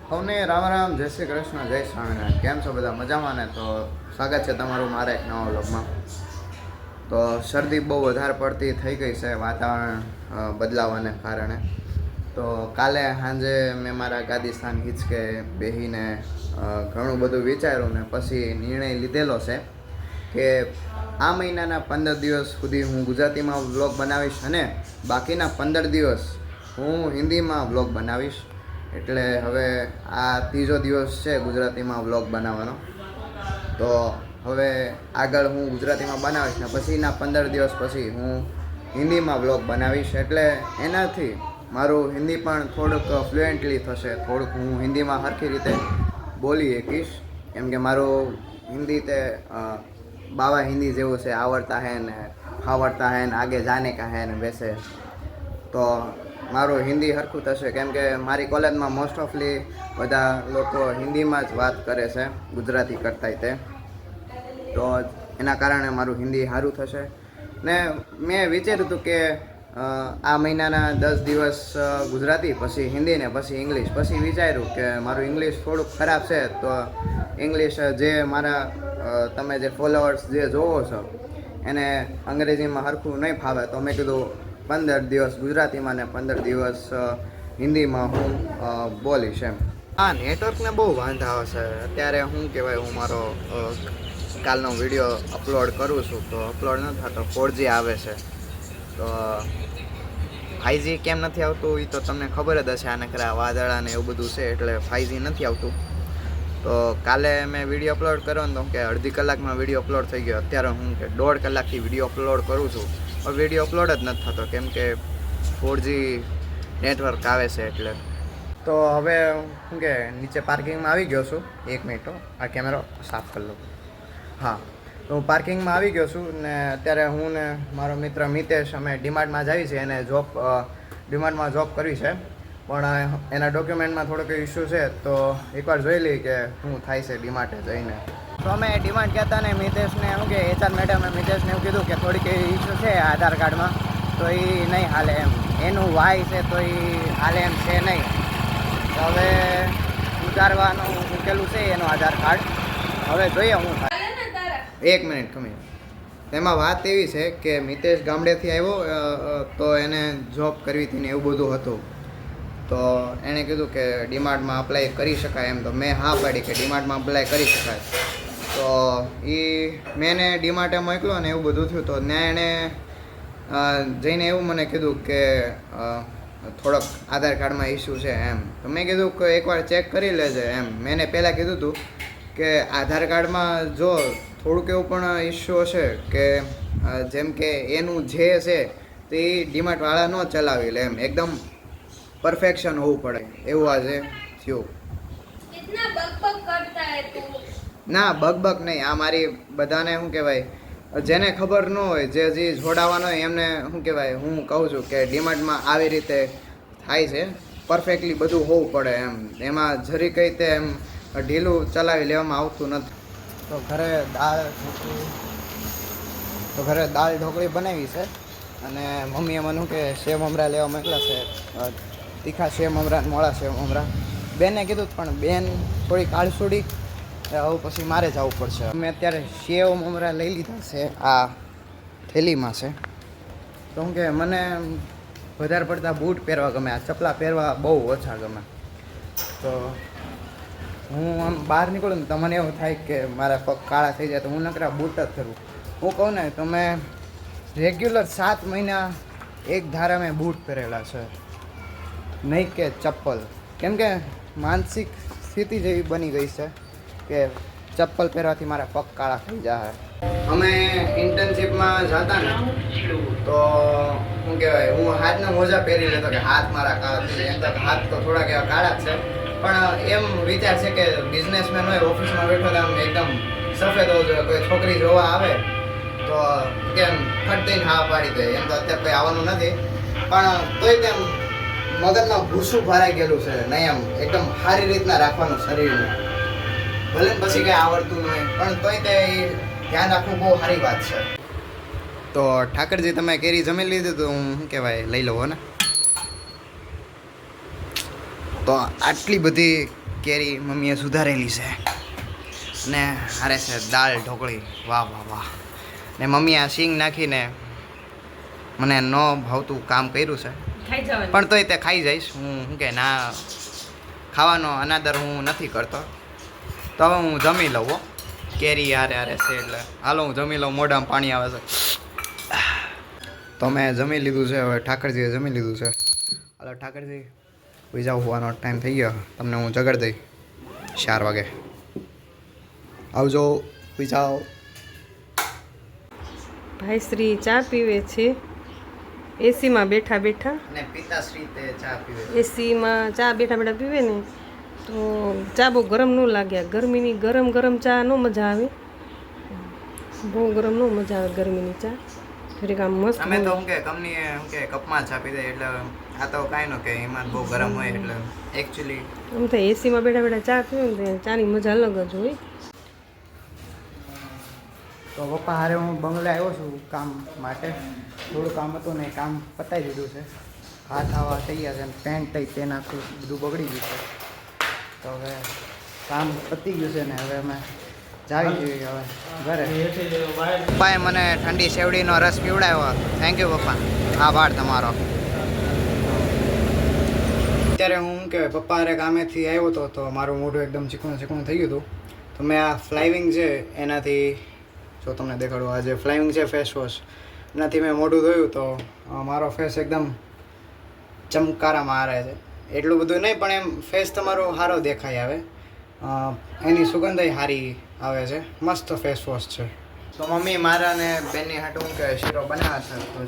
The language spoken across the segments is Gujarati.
સૌને રામ રામ, જય શ્રી કૃષ્ણ, જય સ્વામિનારાયણ. કેમ છો બધા? મજામાં ને? તો સ્વાગત છે તમારું મારા એક નવા વ્લોગમાં. તો શરદી બહુ વધારે પડતી થઈ ગઈ છે વાતાવરણ બદલાવાને કારણે. તો કાલે સાંજે મેં મારા ગાદી સ્થાન હિંચકે બેસીને ઘણું બધું વિચાર્યું ને પછી નિર્ણય લીધેલો છે કે આ મહિનાના 15 દિવસ સુધી હું ગુજરાતીમાં વ્લોગ બનાવીશ અને બાકીના 15 દિવસ હું હિન્દીમાં વ્લોગ બનાવીશ. એટલે હવે આ ત્રીજો દિવસ છે ગુજરાતીમાં વ્લોગ બનાવવાનો. તો હવે આગળ હું ગુજરાતીમાં બનાવીશ ને પછીના 15 દિવસ પછી હું હિન્દીમાં વ્લોગ બનાવીશ. એટલે એનાથી મારું હિન્દી પણ થોડુંક ફ્લુએન્ટલી થશે, થોડુંક હું હિન્દીમાં સરખી રીતે બોલી શકીશ. કેમ કે મારું હિન્દી તે બાવા હિન્દી જેવું છે, આવડતા હે ને ફાવડતા હે ને આગે જાને કા હે ને વૈસે. તો મારું હિન્દી સરખું થશે કેમ કે મારી કોલેજમાં મોસ્ટ ઓફલી બધા લોકો હિન્દીમાં જ વાત કરે છે ગુજરાતી કરતાંય તે. તો એના કારણે મારું હિન્દી સારું થશે. ને મેં વિચાર્યું હતું કે આ મહિનાના 10 દિવસ ગુજરાતી, પછી હિન્દી ને પછી ઇંગ્લિશ. પછી વિચાર્યું કે મારું ઇંગ્લિશ થોડુંક ખરાબ છે તો ઇંગ્લિશ જે મારા તમે જે ફોલોઅર્સ જે જોવો છો એને અંગ્રેજીમાં સરખું નહીં ફાવે. તો મેં કીધું 15 દિવસ ગુજરાતીમાં ને 15 દિવસ હિન્દીમાં હું બોલીશ એમ. હા, નેટવર્કને બહુ વાંધા આવે છે અત્યારે. શું કહેવાય, હું મારો કાલનો વિડીયો અપલોડ કરું છું તો અપલોડ ન થતો, 4G આવે છે. તો 5G કેમ નથી આવતું એ તો તમને ખબર જ હશે. આને ખરા વાદળા ને એવું બધું છે એટલે 5G નથી આવતું. તો કાલે મેં વિડીયો અપલોડ કર્યો ને તો કે અડધી કલાકમાં વિડીયો અપલોડ થઈ ગયો. અત્યારે હું કે 1.5 કલાકથી વિડીયો અપલોડ કરું છું. હવે વિડીયો અપલોડ જ નથી થતો કેમ કે 4G નેટવર્ક આવે છે એટલે. તો હવે શું કે નીચે પાર્કિંગમાં આવી ગયો છું. 1 મિનિટ, આ કેમેરો સાફ કરી લઉં. હા, તો હું પાર્કિંગમાં આવી ગયો છું ને અત્યારે હું ને મારો મિત્ર મિતેશ અમે ડીમાર્ટમાં જઈએ છીએ. એને ડીમાર્ટમાં જોબ કરવી છે પણ એના ડોક્યુમેન્ટમાં થોડોક ઇસ્યુ છે. તો એકવાર જોઈ લઈએ કે શું થાય છે ડીમાર્ટે જઈને. તો અમે ડીમાર્ટ ગયા હતા ને મિતેશને શું કે HR મેડમે મિતેશને એવું કીધું કે થોડીક ઇસ્યુ છે આધાર કાર્ડમાં, તો એ નહીં હાલે એમ. એનું વાય છે તો એ હાલે એમ છે નહીં. તો હવે ઉતારવાનું મૂકેલું છે એનું આધાર કાર્ડ. હવે જોઈએ હું થાય. 1 મિનિટ ખમી. એમાં વાત એવી છે કે મિતેશ ગામડેથી આવ્યો તો એને જોબ કરવી હતી ને એવું બધું હતું. તો એણે કીધું કે ડીમાર્ટમાં અપ્લાય કરી શકાય એમ. તો મેં હા પાડી કે ડીમાર્ટમાં અપ્લાય કરી શકાય. તો એ મેં એને ડીમાર્ટે મોકલ્યો ને એવું બધું થયું. તો ત્યાં એણે જઈને એવું મને કીધું કે થોડોક આધાર કાર્ડમાં ઇસ્યુ છે એમ. તો મેં કીધું કે એકવાર ચેક કરી લેજે એમ. મેં પહેલાં કીધું હતું કે આધાર કાર્ડમાં જો થોડુંક એવું પણ ઇસ્યુ હશે કે જેમ કે એનું જે છે તે ડીમાર્ટવાળા ન ચલાવી લે એમ. એકદમ પરફેક્શન હોવું પડે એવું આજે થયું. ના, બકબક નહીં. આ મારી બધાને શું કહેવાય, જેને ખબર ન હોય, જે જોડાવાનો હોય એમને શું કહેવાય, હું કહું છું કે ડીમાર્ટમાં આવી રીતે થાય છે. પરફેક્ટલી બધું હોવું પડે એમ. એમાં જરી કંઈ તે એમ ઢીલું ચલાવી લેવામાં આવતું નથી. તો ઘરે દાળ ઢોકળી બનાવી છે અને મમ્મીએ મને કે સેવ મમરા લેવા મોકલ્યા છે. તીખા સેવ મમરા, મોળા સેવ મમરા. બેને કીધું પણ બેન થોડી કાળસુડી, હવે પછી મારે જવું પડશે. મેં અત્યારે સેવ મમરા લઈ લીધા છે, આ થેલીમાં છે. તો હું કે મને વધારે પડતા બૂટ પહેરવા ગમે, આ ચપલા પહેરવા બહુ ઓછા ગમે. તો હું આમ બહાર નીકળું ને તો મને એવું થાય કે મારા પગ કાળા થઈ જાય તો હું નકરા બૂટ જ કરું. હું કહું ને તો મેં રેગ્યુલર 7 મહિના એક ધારા મેં બૂટ પહેરેલા છે, નહીં કે ચપ્પલ. કેમ કે માનસિક સ્થિતિ જેવી બની ગઈ છે કે ચપ્પલ પહેરવાથી મારા પગ કાળા થઈ જાય. અમે ઇન્ટર્નશીપમાં જતા ને તો શું કહેવાય, હું હાથના મોજા પહેરી લેતો કે હાથ મારા કાળા થઈ જાય. એમ તો હાથ તો થોડાક એવા કાળા જ છે પણ એમ વિચાર છે કે બિઝનેસમેન હોય, ઓફિસમાં બેઠો તો આમ એકદમ સફેદ હોવો જોઈએ. કોઈ છોકરી જોવા આવે તો કેમ ફટ દઈને હા પાડી દે. એમ તો અત્યારે કંઈ આવવાનું નથી પણ તોય તેમ મગજમાં ભૂસું ભરાઈ ગયેલું છે નહીં. એમ એકદમ સારી રીતના રાખવાનું શરીરને. ભલે પછી કંઈ આવડતું નહીં પણ તોય તે ધ્યાન રાખવું બહુ સારી વાત છે. તો ઠાકરજી, તમે કેરી જમી લીધી તો હું શું કહેવાય લઈ લઉં ને. તો આટલી બધી કેરી મમ્મીએ સુધારેલી છે ને હારે છે દાળ ઢોકળી. વાહ વાહ વાહ. ને મમ્મીએ આ સિંગ નાખીને મને ન ભાવતું કામ કર્યું છે, પણ તોય તે ખાઈ જઈશ હું. શું કે ના, ખાવાનો અનાદર હું નથી કરતો. તો હવે હું જમી લઉં હો. કેરી હારે હારે છે એટલે હાલો હું જમી લઉં. મોઢામાં પાણી આવે છે. તો મેં જમી લીધું છે. હવે ઠાકરજીએ જમી લીધું છે. હાલો ઠાકરજી, કોઈ જાઓ, હોવાનો ટાઈમ થઈ ગયો. તમને હું જગાડ દઈ 4 વાગે. આવજો, કોઈ જાઓ. ભાઈ શ્રી ચા પીવે છે એસીમાં બેઠા બેઠા. અને પિતાશ્રી તે ચા પીવે. એસીમાં ચા બેઠા બેઠા પીવે ને તો ચા બહુ ગરમ ન લાગે. ગરમીની ગરમ ગરમ ચા ન મજા આવે, બહુ ગરમ ન મજા આવે ગરમીની ચા. જરીક આમ મસ્ત. અમે તો શું કે કંપની શું કે કપમાં ચા પી દે એટલે આ તો કાંઈ ન કે એમાં બહુ ગરમ હોય એટલે એકચ્યુઅલી આમ તો એસીમાં બેઠા બેઠા ચા પીવે ને ચાની મજા અલગ જ હોય. તો પપ્પા હારે હું બંગલે આવ્યો છું કામ માટે. થોડું કામ હતું ને કામ પતાવી દીધું છે. હાથ આવા થઈ ગયા છે ને પેન્ટ થઈ તે નાખું બધું બગડી ગયું છે. તો હવે કામ પતી ગયું છે ને હવે અમે જાવી જોઈએ હવે ઘરે. પપ્પાએ મને ઠંડી શેવડીનો રસ પીવડાવ્યો. થેન્ક યુ પપ્પા, આભાર તમારો. અત્યારે હું શું કહેવાય પપ્પા હારે કામેથી આવ્યો હતો તો મારું મોઢું એકદમ ચીકણું ચીકણું થઈ ગયું હતું. તો મેં આ ફ્લાઇવિંગ છે એનાથી, જો તમને દેખાડું, આ જે ફ્લાઇવિંગ છે ફેસ વોશ, એનાથી મેં મોઢું ધોયું તો મારો ફેસ એકદમ ચમકારામાં આવે છે. એટલું બધું નહીં પણ એમ ફેસ તમારો સારો દેખાય આવે. એની સુગંધય સારી આવે છે. મસ્ત ફેસ વોશ છે. તો મમ્મી મારા ને બેનની હાટું હું કે શીરો બનાવે છે. તો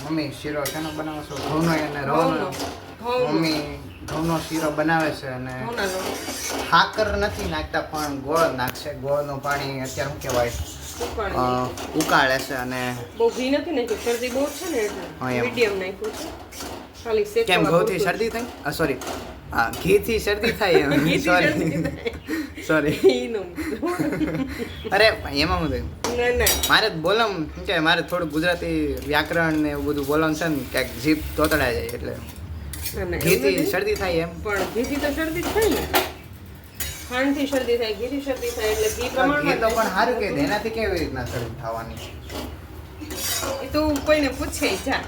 મમ્મી શીરો શેનો બનાવો છો? ઘઉંનો અને રવાનો. મમ્મી ઘઉંનો શીરો બનાવે છે અને સાકર નથી નાખતા પણ ગોળ નાખશે. ગોળનું પાણી અત્યારે શું કહેવાય ઉકાળે છે. અને બહુ ઘી નથી નાખ્યું, શરદી બહુ છે ને એટલે મીડિયમ નાખ્યું છે. ખાલી શેક. કેમ ઘઉંથી શરદી થાય? સોરી, હા, ઘીથી શરદી થાય. સોરી. અરે એમાં હું થયું, મારે બોલમ શું કે મારે થોડું ગુજરાતી વ્યાકરણ ને એવું બધું બોલવાનું છે ને ક્યાંક જીભ તોતડાય જાય એટલે ઘીથી શરદી થાય એમ. પણ ઘીથી તો શરદી થાય ને, ખાંડથી શરદી થાય, ઘીથી શરદી થાય એટલે ઘી પ્રમાણમાં. ઘી તો પણ સારું કે એનાથી કેવી રીતના શરદી થવાની એ તો કોઈને પૂછે જા.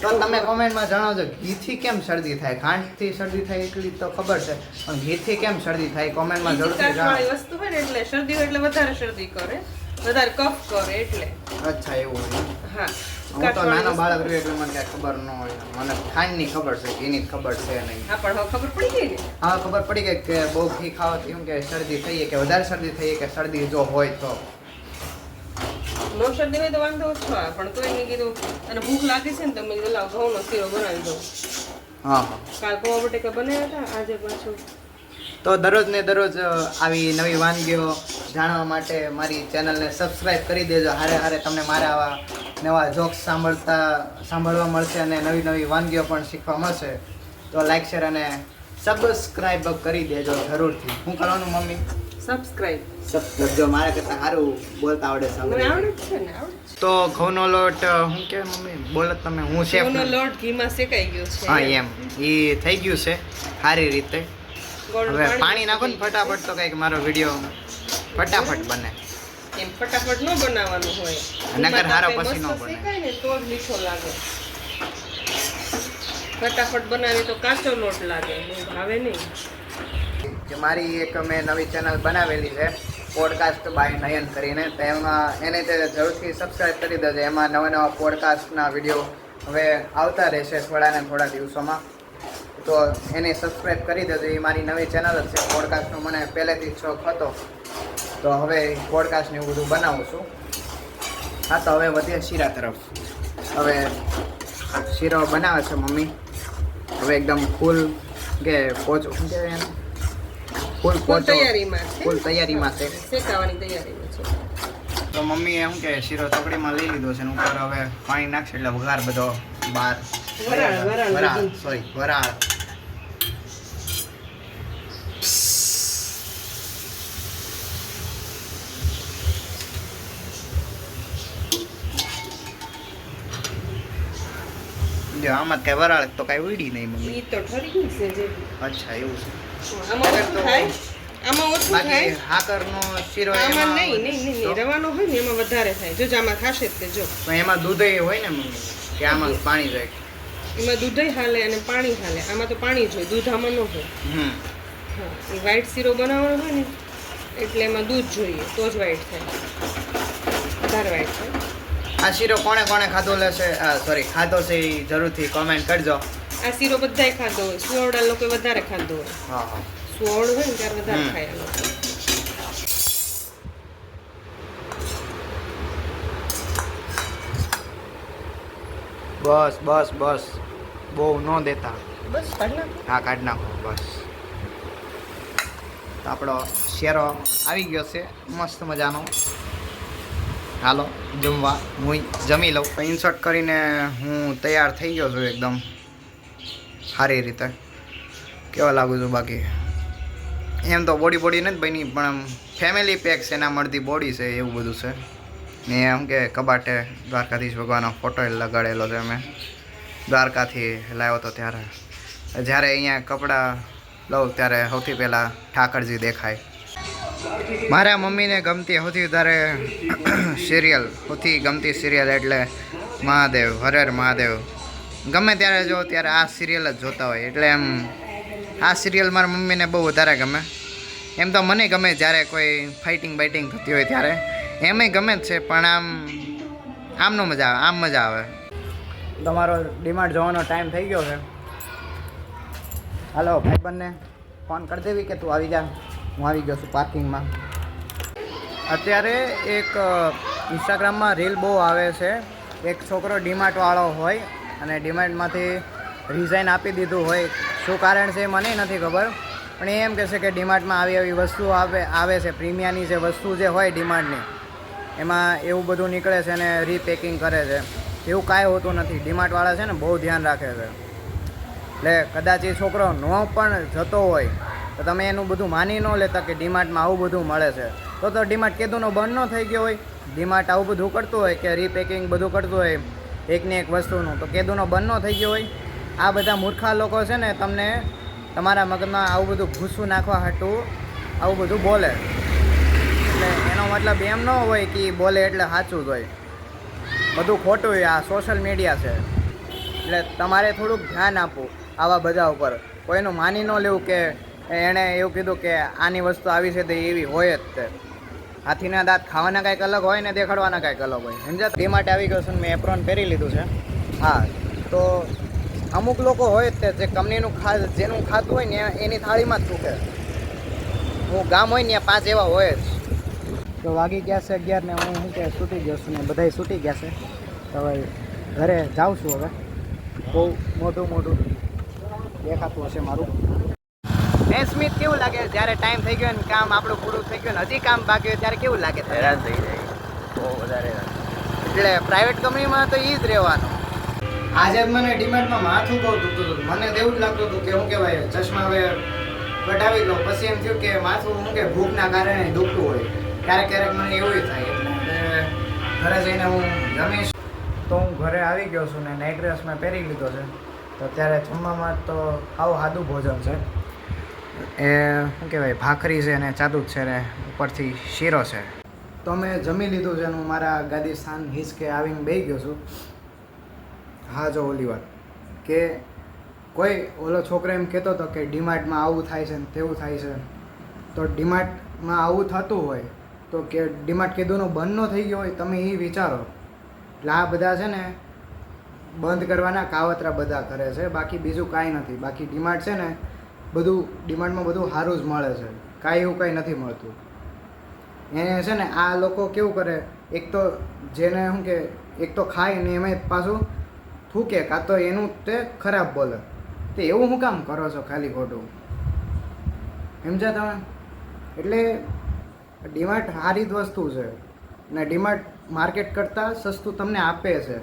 તો તમે કોમેન્ટમાં જણાવજો ઘીથી કેમ શરદી થાય. ખાંડથી શરદી થાય એટલી તો ખબર છે, પણ ઘીથી કેમ શરદી થાય કોમેન્ટમાં જરૂરથી જણાવો. વસ્તુ હોય ને એટલે શરદી હોય એટલે વધારે શરદી કરે, વધારે કફ કરે એટલે. અચ્છા એવું હોય. હા, હું તો નાનો બાળક રહ્યો એટલે મને કાંઈ ખબર ન હોય. મને ખાંડની ખબર છે, ઘીની ખબર છે નહીં. હા, પણ હવે ખબર પડી ગઈ ને. હા, ખબર પડી ગઈ કે બહુ ઘી ખાવાથી શું કે શરદી થઈ કે વધારે શરદી થઈ કે શરદી જો હોય તો. નો શરદી હોય તો વાંધો ઓછો આવે, પણ તો એને કીધું અને ભૂખ લાગી છે ને તમે કીધું લાવ ઘઉંનો શીરો બનાવી દઉં. હા, કાલ પૌવા બટેકા બનાવ્યા હતા, આજે પાછું. તો દરરોજ ને દરરોજ આવી નવી વાનગીઓ જાણવા માટે મારી ચેનલને સબસ્ક્રાઈબ કરી દેજો. હારે હારે તમને મારા આવા નવા જોક્સ સાંભળવા મળશે અને નવી નવી વાનગીઓ પણ શીખવા મળશે. તો લાઈક શેર અને સબસ્ક્રાઈબ કરી દેજો જરૂરથી. શું કરવાનું મમ્મી? સબસ્ક્રાઇબ. જો મારા કરતાં સારું બોલતા આવડે છે. મને આવડે છે ને, આવડે. તો ઘઉંનો લોટ શું કે મમ્મી બોલો તમે? હું શેફ. ઘઉંનો લોટ ઘીમાં શેકાઈ ગયો છે. હા એમ, એ થઈ ગયું છે સારી રીતે. હવે પાણી નાખો ને ફટાફટ તો કંઈક મારો વિડીયો ફટાફટ બને. એમ ફટાફટ ન બનાવવાનું હોય, નકર હારો પછી ન બને. શેકાય ને તો જ મીઠો લાગે. ફટાફટ બનાવી તો કાચો લોટ લાગે, ભાવે નહીં. કે મારી એક મેં નવી ચેનલ બનાવેલી છે પોડકાસ્ટ બાય નયન કરીને, તો એમાં એને તે જરૂરથી સબસ્ક્રાઈબ કરી દેજો. એમાં નવા નવા પોડકાસ્ટના વિડીયો હવે આવતા રહેશે થોડા દિવસોમાં. તો એને સબસ્ક્રાઈબ કરી દેજો. એ મારી નવી ચેનલ જ છે. પોડકાસ્ટનો મને પહેલેથી શોખ હતો, તો હવે પોડકાસ્ટને એવું બધું બનાવું છું. હા, તો હવે વધીએ શીરા તરફ. હવે શીરો બનાવે છે મમ્મી. હવે એકદમ ફૂલ કે પોચો શું કહેવાય એને? ફૂલ તૈયારીમાં છે, શેકાવાની તૈયારીમાં છે. તો મમ્મીએ શું કે શીરો ચોકડીમાં લઈ લીધો છે. ઉપર હવે પાણી નાખશે એટલે વઘાર બધો બહાર વરાળ. જો આમાં કઈ વરાળ તો કઈ ઉડી નહીં મમ્મી. ઈ તો ઠરી ગઈ છે જે. અચ્છા એવું છે. આમાં ઓછું થાય, આમાં ઓછું બાકી થાય. હાકરનો શીરો આમાં એમાં નહીં નહીં નહીં નહીં. રવાનો હોય ને એમાં વધારે થાય. જો આમાં ખાશે જ તે જો. પણ એમાં દૂધ હોય ને મમ્મી કે આમાં પાણી જાય. એમાં દૂધય હાલે અને પાણી હાલે. આમાં તો પાણી જ હોય, દૂધ આમાં ન હોય. હમ હા, એ વ્હાઈટ શીરો બનાવવાનો હોય ને એટલે એમાં દૂધ જોઈએ તો જ વ્હાઈટ થાય, વધારે વ્હાઈટ થાય. આ શીરો કોણે કોણે ખાધો લેશે ખાધો છે એ જરૂરથી કોમેન્ટ કરજો. આ શીરો બધાય ખાધો હોય, સુવાવડા લોકો વધારે ખાધો હોય. હા હા સુવાવડ હોય ને ત્યારે વધારે ખાય આ લોકો. બસ બસ બસ બહુ ન દેતા. બસ કાઢ નાખો. હા કાઢ નાખો બસ. તો આપણો શેરો આવી ગયો છે મસ્ત મજાનો. હાલો જમવા હું જમી લઉં. ઇન્સર્ટ કરીને હું તૈયાર થઈ ગયો છું એકદમ સારી રીતે. કેવા લાગુ છું બાકી? એમ તો બોડી નથી બની પણ આમ ફેમિલી પેક છે એના મળતી બોડી છે એવું બધું છે. ને એમ કે કબાટે દ્વારકાધીશ ભગવાનનો ફોટો લગાડેલો છે. મેં દ્વારકાથી લાવ્યો હતો ત્યારે. જ્યારે અહીંયા કપડાં લઉં ત્યારે સૌથી પહેલાં ઠાકરજી દેખાય. મારા મમ્મીને ગમતી સૌથી વધારે સૌથી ગમતી સિરિયલ એટલે મહાદેવ, હર હર મહાદેવ. ગમે ત્યારે જો ત્યારે આ સિરિયલ જ જોતા હોય એટલે એમ આ સિરિયલ મારા મમ્મીને બહુ વધારે ગમે. એમ તો મને ગમે જ્યારે કોઈ ફાઇટિંગ બાઇટિંગ થતી હોય ત્યારે એમેય ગમે જ છે પણ આમનો મજા આવે, આમ મજા આવે. તમારો ડીમાર્ટ જવાનો ટાઈમ થઈ ગયો છે. હાલો ભાઈબંધને ફોન કરી દેવી કે તું આવી જા. હું આવી ગયો છું પાર્કિંગમાં. અત્યારે એક ઇન્સ્ટાગ્રામમાં રીલ બહુ આવે છે. એક છોકરો ડીમાર્ટવાળો હોય અને ડીમાર્ટમાંથી રિઝાઇન આપી દીધું હોય. શું કારણ છે એ મને નથી ખબર પણ એ એમ કહેશે કે ડીમાર્ટમાં આવી વસ્તુઓ આવે છે. પ્રીમિયાની જે વસ્તુ જે હોય ડીમાર્ટની એમાં એવું બધું નીકળે છે અને રીપેકિંગ કરે છે. એવું કાંઈ હોતું નથી. ડીમાર્ટવાળા છે ને બહુ ધ્યાન રાખે છે. એટલે કદાચ એ છોકરો ન પણ જતો હોય તો તમે એનું બધું માની ન લેતા કે ડીમાર્ટમાં આવું બધું મળે છે. તો ડીમાર્ટ કેદુંનો બંધ ન થઈ ગયો હોય. ડીમાર્ટ આવું બધું કરતું હોય કે રીપેકિંગ બધું કરતું હોય એકને એક વસ્તુનું તો કેદુંનો બંધ ન થઈ ગયો હોય. આ બધા મૂર્ખા લોકો છે ને તમને તમારા મગજમાં આવું બધું ભૂસું નાખવા હાટું આવું બધું બોલે. એટલે એનો મતલબ એમ ન હોય કે બોલે એટલે સાચું જ હોય. બધું ખોટું હોય. આ સોશિયલ મીડિયા છે એટલે તમારે થોડુંક ધ્યાન આપવું આવા બધા ઉપર. કોઈનું માની ન લેવું કે એણે એવું કીધું કે આની વસ્તુ આવી છે તો એવી હોય જ તે. હાથીના દાંત ખાવાના કાંઈક અલગ હોય ને દેખાડવાના કાંઈક અલગ હોય. સમજ્યા? તે માટે આવી ગયો છું મેં એપ્રોન પહેરી લીધું છે. હા તો અમુક લોકો હોય જ તે જે કંપનીનું જેનું ખાતું હોય ને એની થાળીમાં જ થૂકે. હું ગામ હોય ને ત્યાં 5 એવા હોય જ. તો વાગી ગયા છે 11 ને હું શું કે સૂટી ગયો છું ને બધાય સૂટી ગયા છે. તો હવે ઘરે જાઉં છું. હવે બહુ મોટું દેખાતું હશે મારું. સ્મિત કેવું લાગે જ્યારે ટાઈમ થઈ ગયો ને કામ આપણું પૂરું થઈ ગયું ને હજી કામ બાકી હોય ત્યારે કેવું લાગે? હેરાન થઈ જાય બહુ વધારે. એટલે પ્રાઇવેટ કંપનીમાં તો એ જ રહેવાનું. આજે મને ડિમાન્ડમાં માથું બહુ દુખતું હતું. મને એવું જ લાગતું હતું કે હું કહેવાય ચશ્મા હવે કઢાવી લો. પછી એમ થયું કે માથું હું કે ભૂખના કારણે દુખતું હોય. ક્યારેક મને એવું થાય. એટલે ઘરે જઈને હું જમીશ. તો હું ઘરે આવી ગયો છું ને નાઇટ ડ્રેસ મેં પહેરી લીધો છે. તો અત્યારે જમવામાં તો આવું સાદું ભોજન છે. એ શું કહેવાય ભાખરી છે ને ચાદુ છે ને ઉપરથી શીરો છે. તો મેં જમી લીધું છે. હું મારા ગાદી સ્થાન હિંચકે આવીને બેસી ગયો છું. હા જો ઓલી વાત કે કોઈ ઓલો છોકરો એમ કહેતો હતો કે ડીમાર્ટમાં આવું થાય છે ને તેવું થાય છે. તો ડીમાર્ટમાં આવું થતું હોય તો કે ડીમાર્ટ કીધુંનો બંધ ન થઈ ગયો હોય તમે એ વિચારો. એટલે આ બધા છે ને બંધ કરવાના કાવતરા બધા કરે છે. બાકી બીજું કાંઈ નથી. બાકી ડીમાર્ટ છે ને બધું ડીમાર્ટમાં બધું સારું જ મળે છે. કાંઈ એવું કાંઈ નથી મળતું. એને છે ને આ લોકો કેવું કરે એક તો જેને શું કે એક તો ખાય ને એમાં પાછું થૂકે કાં તો એનું તે ખરાબ બોલે. તે એવું શું કામ કરો છો ખાલી ખોટું? સમજ્યા તમે? એટલે ડીમાર્ટ સારી જ વસ્તુ છે ને ડીમાર્ટ માર્કેટ કરતાં સસ્તું તમને આપે છે.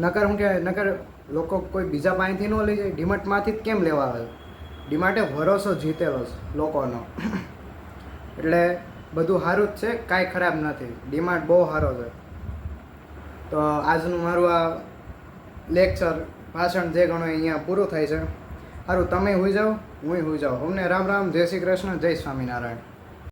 નકર શું કે નકર લોકો કોઈ બીજા પાસેથી ન લઈ જાય ડીમાર્ટમાંથી જ કેમ લેવા આવે? ડીમાર્ટે ભરોસો જીતેલો છે લોકોનો. એટલે બધું સારું જ છે. કાંઈ ખરાબ નથી. ડીમાર્ટ બહુ સારો છે. તો આજનું મારું આ લેક્ચર ભાષણ જે ઘણું અહીંયા પૂરું થાય છે. સારું તમે હોઈ જાઓ. હું જાઉં. અમને રામ રામ, જય શ્રી કૃષ્ણ, જય સ્વામિનારાયણ.